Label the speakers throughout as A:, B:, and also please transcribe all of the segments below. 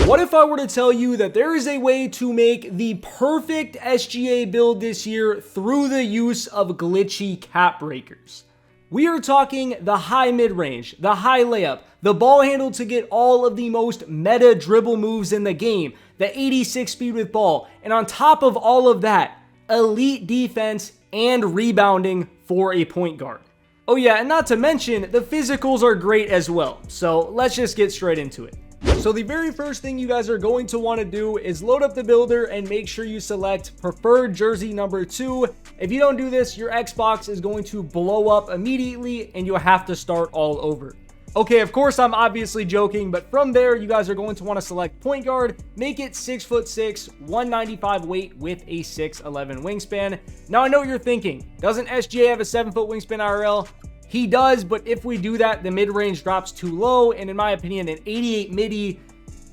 A: What if I were to tell you that there is a way to make the perfect SGA build this year through the use of glitchy cap breakers? We are talking the high mid-range, the high layup, the ball handle to get all of the most meta dribble moves in the game, the 86 speed with ball, and on top of all of that, elite defense and rebounding for a point guard. Oh yeah, and not to mention, the physicals are great as well, so let's just get straight into it. So the very first thing you guys are going to want to do is load up the builder and make sure you select preferred jersey number 2. If you don't do this, your Xbox is going to blow up immediately and you'll have to start all over. Okay, of course I'm obviously joking, but from there you guys are going to want to select point guard, make it 6'6", 195 weight with a 6'11 wingspan. Now I know what you're thinking, doesn't SGA have a 7-foot wingspan IRL? He does, but if we do that, the mid-range drops too low, and in my opinion, an 88 midi,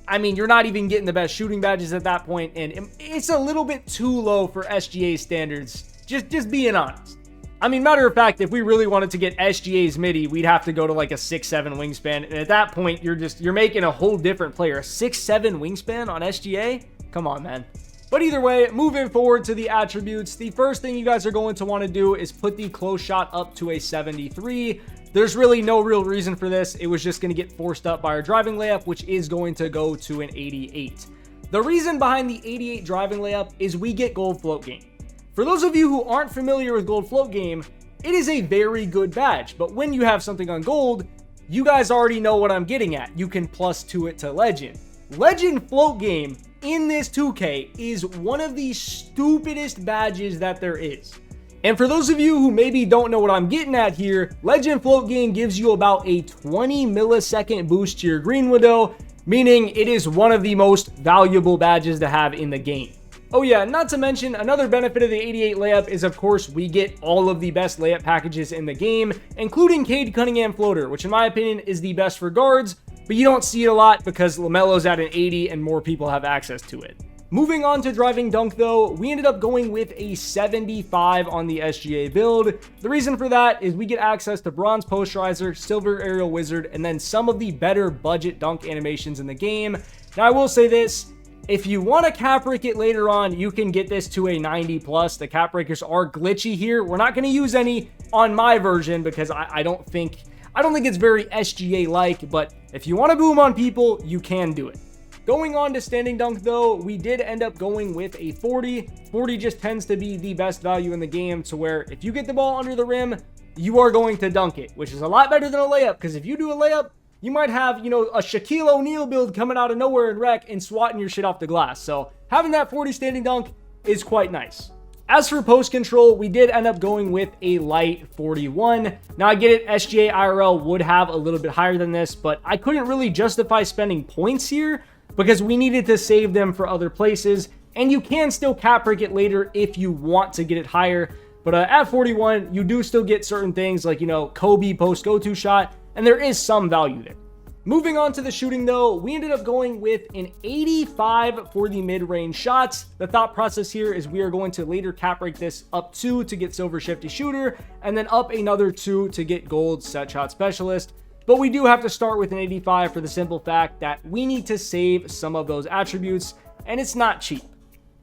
A: I mean, you're not even getting the best shooting badges at that point, and it's a little bit too low for SGA standards, just being honest. I mean, matter of fact, if we really wanted to get SGA's midi, we'd have to go to like a 6'7 wingspan, and at that point, you're making a whole different player. A 6'7 wingspan on SGA? Come on, man. But either way, moving forward to the attributes, the first thing you guys are going to want to do is put the close shot up to a 73. There's really no real reason for this. It was just going to get forced up by our driving layup, which is going to go to an 88. The reason behind the 88 driving layup is we get gold float game. For those of you who aren't familiar with gold float game, it is a very good badge, but when you have something on gold, you guys already know what I'm getting at. You can +2 it to legend. Legend float game in this 2K is one of the stupidest badges that there is. And for those of you who maybe don't know what I'm getting at here, Legend Float Game gives you about a 20 millisecond boost to your green window, meaning it is one of the most valuable badges to have in the game. Oh yeah, not to mention, another benefit of the 88 layup is of course we get all of the best layup packages in the game, including Cade Cunningham floater, which in my opinion is the best for guards, but you don't see it a lot because LaMelo's at an 80 and more people have access to it. Moving on to driving dunk though, we ended up going with a 75 on the SGA build. The reason for that is we get access to Bronze Posterizer, Silver Aerial Wizard, and then some of the better budget dunk animations in the game. Now I will say this, if you want to cap break it later on, you can get this to a 90 plus. The cap breakers are glitchy here. We're not going to use any on my version because I don't think it's very SGA-like, but if you want to boom on people, you can do it. Going on to standing dunk though, we did end up going with a 40. 40 just tends to be the best value in the game to where if you get the ball under the rim, you are going to dunk it, which is a lot better than a layup because if you do a layup, you might have, a Shaquille O'Neal build coming out of nowhere and wreck and swatting your shit off the glass. So having that 40 standing dunk is quite nice. As for post control, we did end up going with a light 41. Now I get it, SGA IRL would have a little bit higher than this, but I couldn't really justify spending points here because we needed to save them for other places, and you can still cap break it later if you want to get it higher. But at 41, you do still get certain things like, Kobe post go-to shot, and there is some value there. Moving on to the shooting though, we ended up going with an 85 for the mid-range shots. The thought process here is we are going to later cap break this up 2 to get Silver Shifty Shooter, and then up another 2 to get Gold Set Shot Specialist. But we do have to start with an 85 for the simple fact that we need to save some of those attributes, and it's not cheap.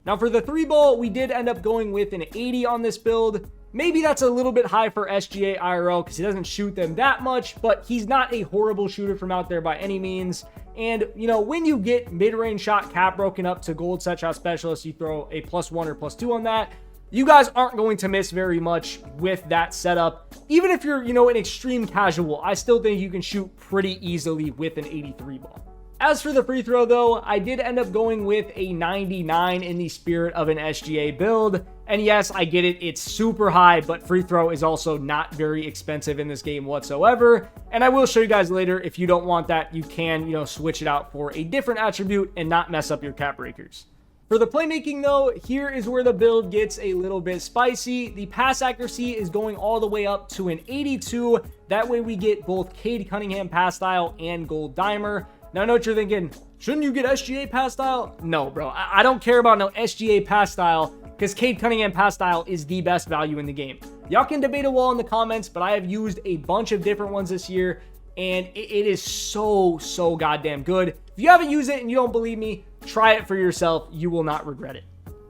A: Now for the 3-ball, we did end up going with an 80 on this build. Maybe that's a little bit high for SGA IRL because he doesn't shoot them that much, but he's not a horrible shooter from out there by any means. And, when you get mid-range shot cap broken up to Gold Set Shot Specialist, you throw a +1 or +2 on that, you guys aren't going to miss very much with that setup. Even if you're, an extreme casual, I still think you can shoot pretty easily with an 83 ball. As for the free throw though, I did end up going with a 99 in the spirit of an SGA build. And yes, I get it, it's super high, but free throw is also not very expensive in this game whatsoever. And I will show you guys later, if you don't want that, you can, switch it out for a different attribute and not mess up your cap breakers. For the playmaking though, here is where the build gets a little bit spicy. The pass accuracy is going all the way up to an 82. That way we get both Cade Cunningham pass style and Gold Dimer. Now I know what you're thinking, shouldn't you get SGA pass style? No, bro, I don't care about no SGA pass style because Cade Cunningham pass style is the best value in the game. Y'all can debate a wall in the comments, but I have used a bunch of different ones this year, and it is so goddamn good. If you haven't used it and you don't believe me, try it for yourself. You will not regret it.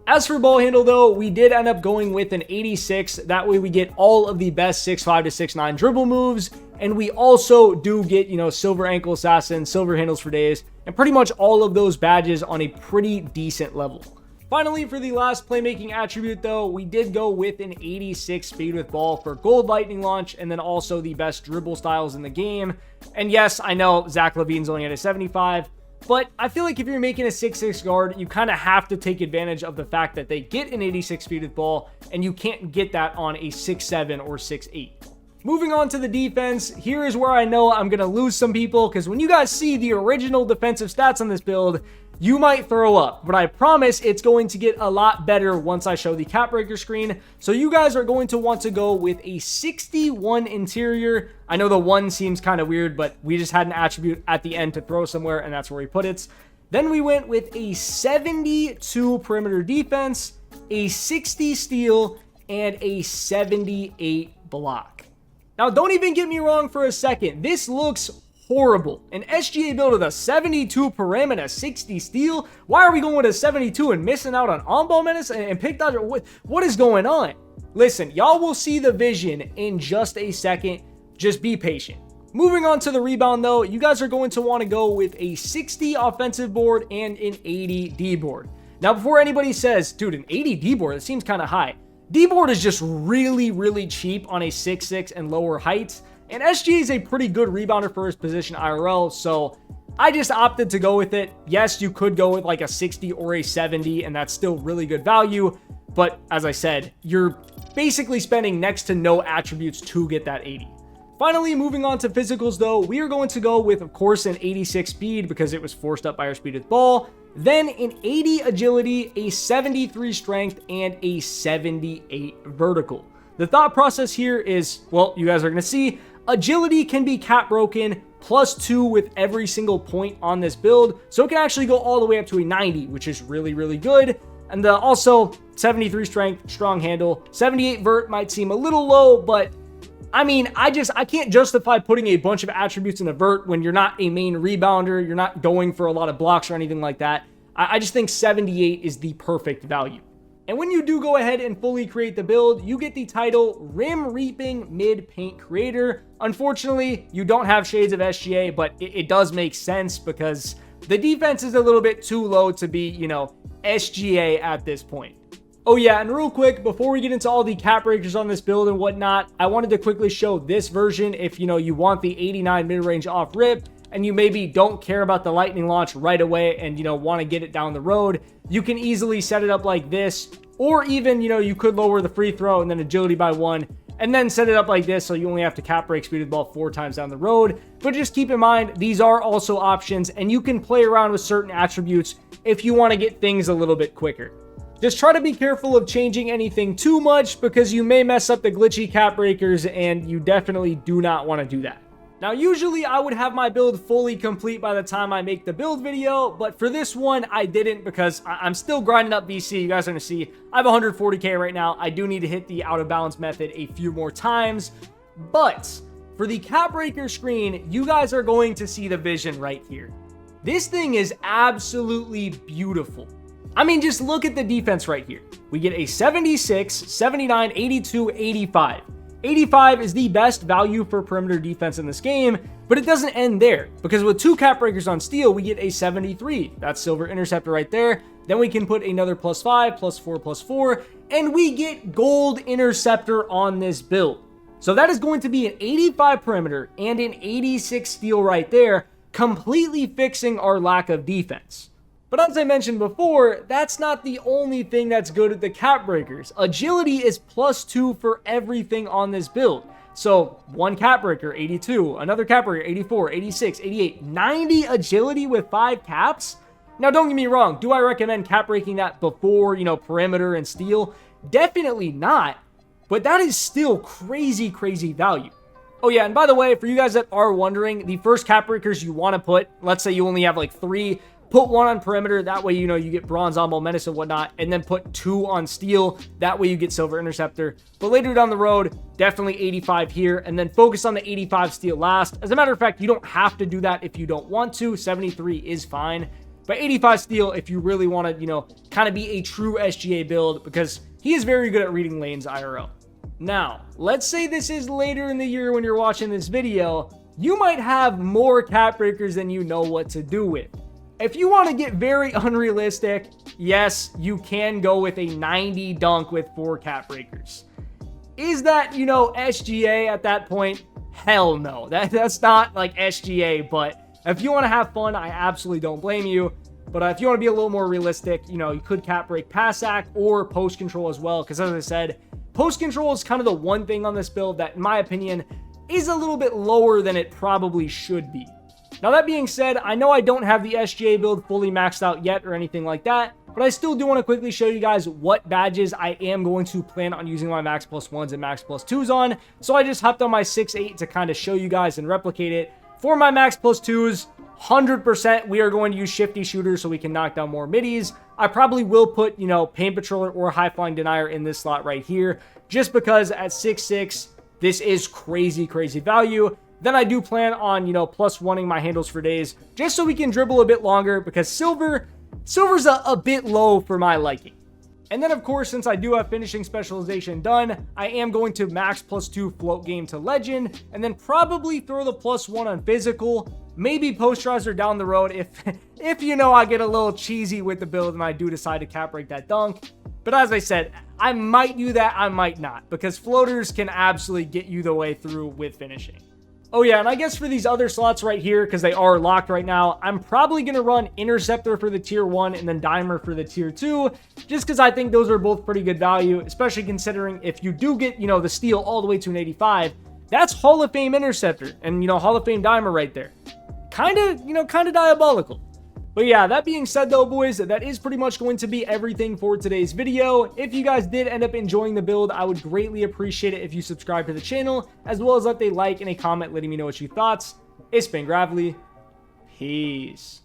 A: As for ball handle though, we did end up going with an 86. That way we get all of the best 6'5 to 6'9 dribble moves. And we also do get, silver ankle assassin, silver handles for days, and pretty much all of those badges on a pretty decent level. Finally, for the last playmaking attribute though, we did go with an 86 speed with ball for gold lightning launch, and then also the best dribble styles in the game. And yes, I know Zach LaVine's only at a 75, but I feel like if you're making a 6'6 guard, you kind of have to take advantage of the fact that they get an 86 speed with ball, and you can't get that on a 6'7 or 6'8. Moving on to the defense, here is where I know I'm going to lose some people, because when you guys see the original defensive stats on this build, you might throw up, but I promise it's going to get a lot better once I show the cap breaker screen. So you guys are going to want to go with a 61 interior. I know the 1 seems kind of weird, but we just had an attribute at the end to throw somewhere, and that's where we put it. Then we went with a 72 perimeter defense, a 60 steal, and a 78 block. Now, don't even get me wrong for a second. This looks horrible. An SGA build with a 72 param and a 60 steal? Why are we going with a 72 and missing out on ball menace and pick dodger? What is going on? Listen, y'all will see the vision in just a second. Just be patient. Moving on to the rebound though, you guys are going to want to go with a 60 offensive board and an 80 D board. Now, before anybody says, dude, an 80 D board, that seems kind of high. D board is just really, really cheap on a 6'6 and lower heights. And SGA is a pretty good rebounder for his position IRL, so I just opted to go with it. Yes, you could go with like a 60 or a 70, and that's still really good value. But as I said, you're basically spending next to no attributes to get that 80. Finally, moving on to physicals though, we are going to go with, of course, an 86 speed because it was forced up by our speed with ball. Then an 80 agility, a 73 strength, and a 78 vertical. The thought process here is, well, you guys are going to see, agility can be cap broken +2 with every single point on this build. So it can actually go all the way up to a 90, which is really, really good. And also 73 strength, strong handle, 78 vert might seem a little low, but I mean, I can't justify putting a bunch of attributes in a vert when you're not a main rebounder, you're not going for a lot of blocks or anything like that. I just think 78 is the perfect value. And when you do go ahead and fully create the build, you get the title Rim Reaping Mid Paint Creator. Unfortunately, you don't have shades of SGA, but it does make sense because the defense is a little bit too low to be, SGA at this point. Oh yeah, and real quick, before we get into all the cap breakers on this build and whatnot, I wanted to quickly show this version if, you want the 89 mid-range off rip, and you maybe don't care about the lightning launch right away and, want to get it down the road, you can easily set it up like this, or even, you could lower the free throw and then agility by 1, and then set it up like this so you only have to cap break speed of the ball 4 times down the road. But just keep in mind, these are also options, and you can play around with certain attributes if you want to get things a little bit quicker. Just try to be careful of changing anything too much because you may mess up the glitchy cap breakers, and you definitely do not want to do that. Now, usually I would have my build fully complete by the time I make the build video, but for this one, I didn't because I'm still grinding up VC. You guys are going to see I have 140K right now. I do need to hit the out of balance method a few more times, but for the cap breaker screen, you guys are going to see the vision right here. This thing is absolutely beautiful. I mean, just look at the defense right here. We get a 76, 79, 82, 85. 85 is the best value for perimeter defense in this game, but it doesn't end there because with 2 cap breakers on steal, we get a 73. That's silver interceptor right there. Then we can put another +5, +4, +4, and we get gold interceptor on this build. So that is going to be an 85 perimeter and an 86 steal right there, completely fixing our lack of defense. But as I mentioned before, that's not the only thing that's good at the cap breakers. Agility is +2 for everything on this build. So 1 cap breaker, 82, another cap breaker, 84, 86, 88, 90 agility with 5 caps? Now don't get me wrong, do I recommend cap breaking that before, perimeter and steal? Definitely not, but that is still crazy, crazy value. Oh yeah, and by the way, for you guys that are wondering, the first cap breakers you want to put, let's say you only have like 3, put 1 on perimeter. That way, you know, you get bronze on menace and whatnot, and then put 2 on steel. That way you get silver interceptor. But later down the road, definitely 85 here, and then focus on the 85 steel last. As a matter of fact, you don't have to do that if you don't want to. 73 is fine. But 85 steel if you really want to, you know, kind of be a true SGA build, because he is very good at reading lanes IRL. Now, let's say this is later in the year when you're watching this video. You might have more cap breakers than you know what to do with. If you want to get very unrealistic, yes, you can go with a 90 dunk with 4 cap breakers. Is that, you know, SGA at that point? Hell no. That's not like SGA, but if you want to have fun, I absolutely don't blame you. But if you want to be a little more realistic, you know, you could cap break pass act or post control as well. Because as I said, post control is kind of the one thing on this build that, in my opinion, is a little bit lower than it probably should be. Now, that being said, I know I don't have the SGA build fully maxed out yet or anything like that, but I still do want to quickly show you guys what badges I am going to plan on using my max plus 1s and max plus 2s on. So I just hopped on my 6.8 to kind of show you guys and replicate it. For my max plus 2s, 100% we are going to use shifty shooters so we can knock down more middies. I probably will put, you know, paint patroller or high flying denier in this slot right here, just because at 6'6", this is crazy value. Then I do plan on, you know, plus 1ing my handles for days, just so we can dribble a bit longer, because silver's a bit low for my liking. And then, of course, since I do have finishing specialization done, I am going to max plus 2 float game to legend, and then probably throw the plus 1 on physical, maybe posterizer down the road if you know, I get a little cheesy with the build and I do decide to cap break that dunk. But as I said, I might do that, I might not, because floaters can absolutely get you the way through with finishing. Oh yeah, and I guess for these other slots right here, because they are locked right now, I'm probably going to run Interceptor for the tier 1 and then Dimer for the tier 2, just because I think those are both pretty good value, especially considering if you do get, you know, the steal all the way to an 85, that's Hall of Fame Interceptor and, you know, Hall of Fame Dimer right there. Kind of diabolical. But yeah, that being said though, boys, that is pretty much going to be everything for today's video. If you guys did end up enjoying the build, I would greatly appreciate it if you subscribe to the channel, as well as left a like and a comment letting me know what you thought. It's been Gravely. Peace.